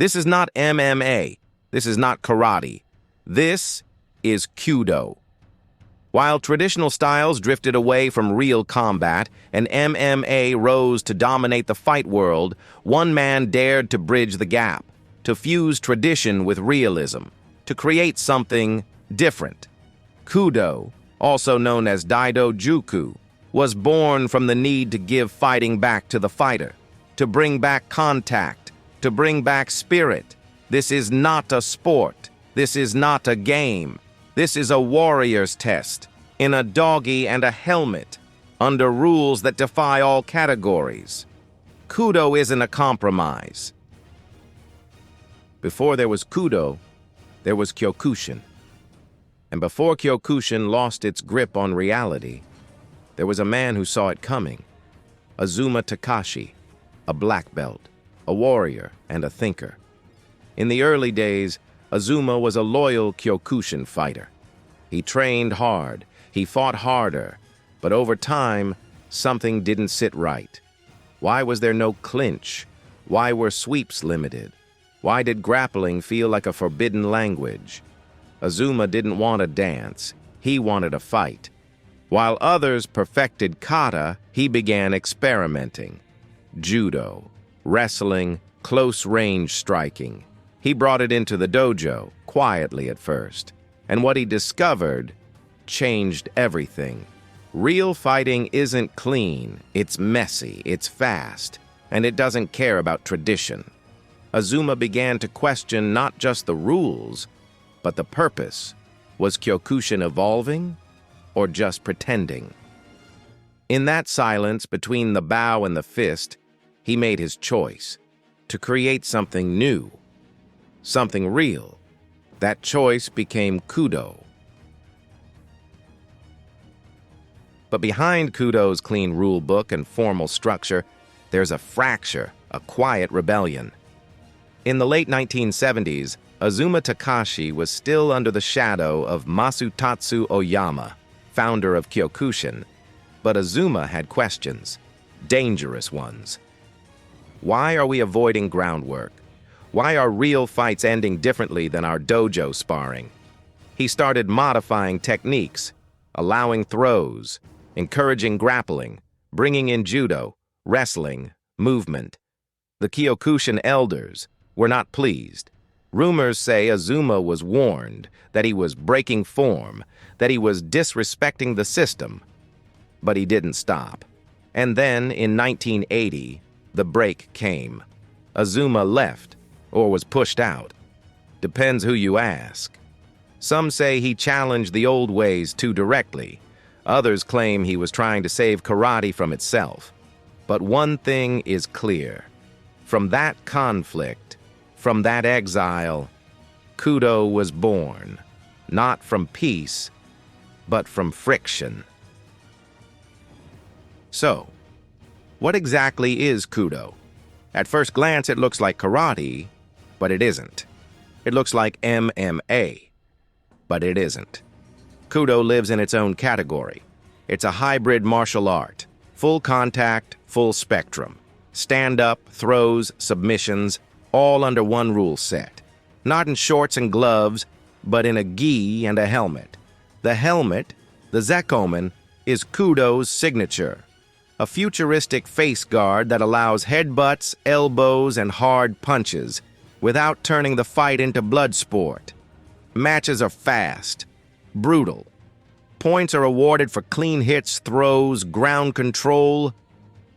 This is not MMA. This is not karate. This is KUDO. While traditional styles drifted away from real combat and MMA rose to dominate the fight world, one man dared to bridge the gap, to fuse tradition with realism, to create something different. KUDO, also known as Daidō Juku, was born from the need to give fighting back to the fighter, to bring back contact, to bring back spirit. This is not a sport. This is not a game. This is a warrior's test, in a doggy and a helmet, under rules that defy all categories. KUDO isn't a compromise. Before there was KUDO, there was Kyokushin. And before Kyokushin lost its grip on reality, there was a man who saw it coming. Azuma Takashi, a black belt, a warrior, and a thinker. In the early days, Azuma was a loyal Kyokushin fighter. He trained hard, he fought harder, but over time, something didn't sit right. Why was there no clinch? Why were sweeps limited? Why did grappling feel like a forbidden language? Azuma didn't want to dance, he wanted a fight. While others perfected kata, he began experimenting. Judo, wrestling, close-range striking. He brought it into the dojo, quietly at first. And what he discovered changed everything. Real fighting isn't clean, it's messy, it's fast, and it doesn't care about tradition. Azuma began to question not just the rules, but the purpose. Was Kyokushin evolving, or just pretending? In that silence between the bow and the fist, he made his choice, to create something new, something real. That choice became KUDO. But behind KUDO's clean rule book and formal structure, there's a fracture, a quiet rebellion. In the late 1970s, Azuma Takashi was still under the shadow of Masutatsu Oyama, founder of Kyokushin, but Azuma had questions, dangerous ones. Why are we avoiding groundwork? Why are real fights ending differently than our dojo sparring? He started modifying techniques, allowing throws, encouraging grappling, bringing in judo, wrestling, movement. The Kyokushin elders were not pleased. Rumors say Azuma was warned that he was breaking form, that he was disrespecting the system. But he didn't stop. And then, in 1980, the break came. Azuma left, or was pushed out. Depends who you ask. Some say he challenged the old ways too directly. Others claim he was trying to save karate from itself. But one thing is clear. From that conflict, from that exile, KUDO was born, not from peace, but from friction. So, what exactly is KUDO? At first glance, it looks like karate, but it isn't. It looks like MMA, but it isn't. KUDO lives in its own category. It's a hybrid martial art, full contact, full spectrum. Stand-up, throws, submissions, all under one rule set. Not in shorts and gloves, but in a gi and a helmet. The helmet, the zekomen, is KUDO's signature. A futuristic face guard that allows headbutts, elbows, and hard punches without turning the fight into blood sport. Matches are fast, brutal. Points are awarded for clean hits, throws, ground control.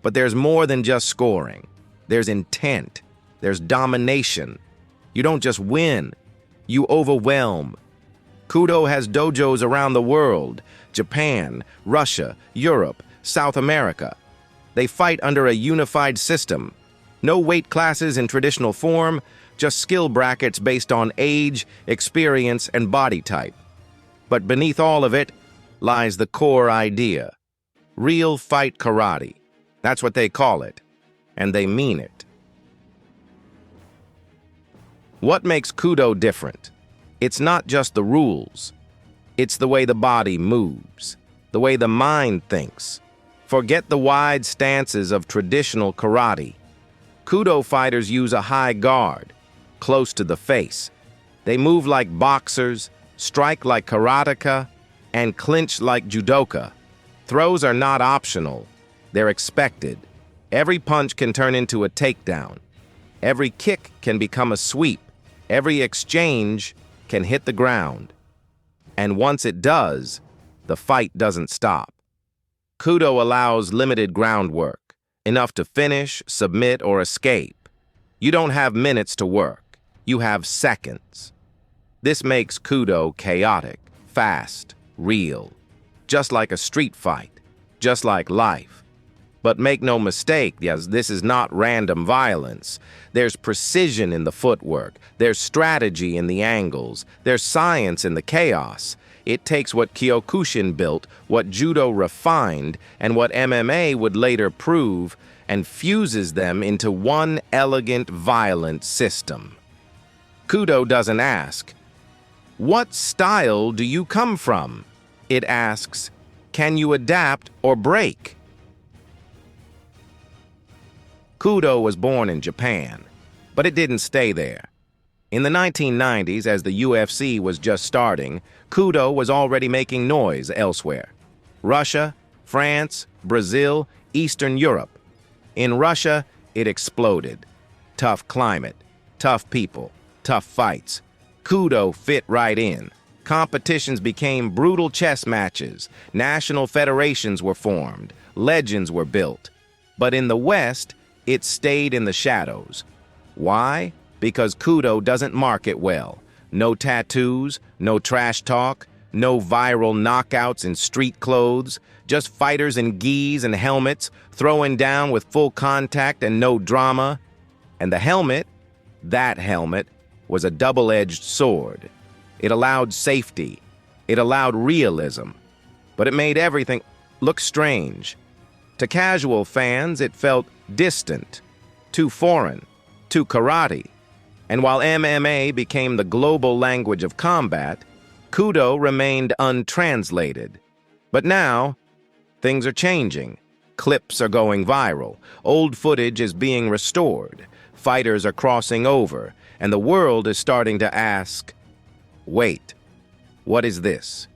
But there's more than just scoring. There's intent. There's domination. You don't just win, you overwhelm. KUDO has dojos around the world: Japan, Russia, Europe, South America. They fight under a unified system. No weight classes in traditional form, just skill brackets based on age, experience, and body type. But beneath all of it lies the core idea. Real fight karate. That's what they call it, and they mean it. What makes KUDO different? It's not just the rules. It's the way the body moves, the way the mind thinks. Forget the wide stances of traditional karate. KUDO fighters use a high guard, close to the face. They move like boxers, strike like karateka, and clinch like judoka. Throws are not optional. They're expected. Every punch can turn into a takedown. Every kick can become a sweep. Every exchange can hit the ground. And once it does, the fight doesn't stop. KUDO allows limited groundwork, enough to finish, submit, or escape. You don't have minutes to work. You have seconds. This makes KUDO chaotic, fast, real. Just like a street fight. Just like life. But make no mistake, yes, this is not random violence. There's precision in the footwork. There's strategy in the angles. There's science in the chaos. It takes what Kyokushin built, what judo refined, and what MMA would later prove, and fuses them into one elegant, violent system. KUDO doesn't ask, "What style do you come from?" It asks, "Can you adapt or break?" KUDO was born in Japan, but it didn't stay there. In the 1990s, as the UFC was just starting, KUDO was already making noise elsewhere. Russia, France, Brazil, Eastern Europe. In Russia, it exploded. Tough climate, tough people, tough fights. KUDO fit right in. Competitions became brutal chess matches. National federations were formed. Legends were built. But in the West, it stayed in the shadows. Why? Because KUDO doesn't market well. No tattoos, no trash talk, no viral knockouts in street clothes, just fighters in gis and helmets, throwing down with full contact and no drama. And the helmet, that helmet, was a double-edged sword. It allowed safety. It allowed realism. But it made everything look strange. To casual fans, it felt distant, too foreign, too karate. And while MMA became the global language of combat, KUDO remained untranslated. But now, things are changing. Clips are going viral. Old footage is being restored. Fighters are crossing over. And the world is starting to ask, wait, what is this?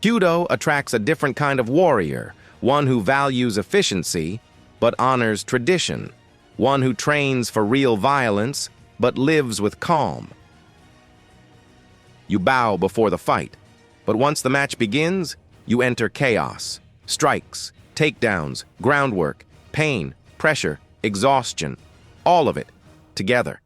KUDO attracts a different kind of warrior, one who values efficiency but honors tradition, one who trains for real violence but lives with calm. You bow before the fight, but once the match begins, you enter chaos, strikes, takedowns, groundwork, pain, pressure, exhaustion, all of it together,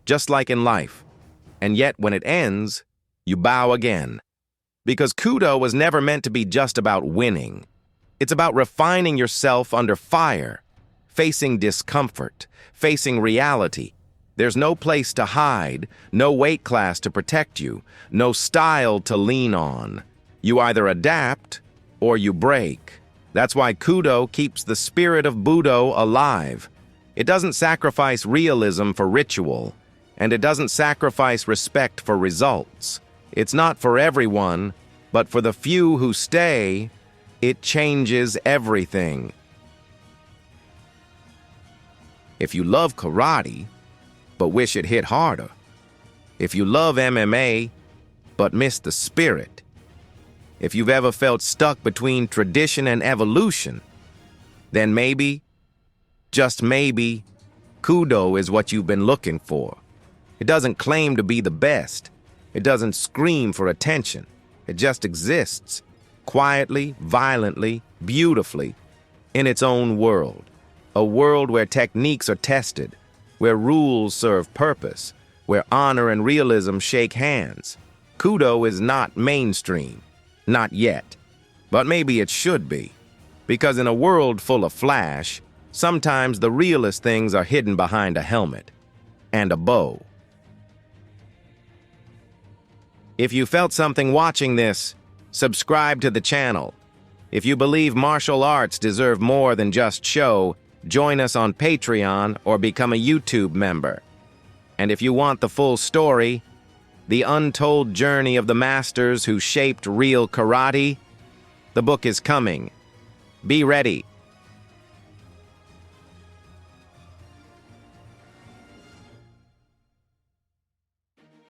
just like in life. And yet when it ends, you bow again. Because KUDO was never meant to be just about winning. It's about refining yourself under fire, facing discomfort, facing reality. There's no place to hide, no weight class to protect you, no style to lean on. You either adapt or you break. That's why KUDO keeps the spirit of budo alive. It doesn't sacrifice realism for ritual, and it doesn't sacrifice respect for results. It's not for everyone, but for the few who stay, it changes everything. If you love karate, but wish it hit harder. If you love MMA, but miss the spirit. If you've ever felt stuck between tradition and evolution, then maybe, just maybe, KUDO is what you've been looking for. It doesn't claim to be the best. It doesn't scream for attention. It just exists, quietly, violently, beautifully, in its own world. A world where techniques are tested, where rules serve purpose, where honor and realism shake hands. KUDO is not mainstream, not yet. But maybe it should be. Because in a world full of flash, sometimes the realest things are hidden behind a helmet and a bow. If you felt something watching this, subscribe to the channel. If you believe martial arts deserve more than just show, join us on Patreon or become a YouTube member. And if you want the full story, the untold journey of the masters who shaped real karate, the book is coming. Be ready.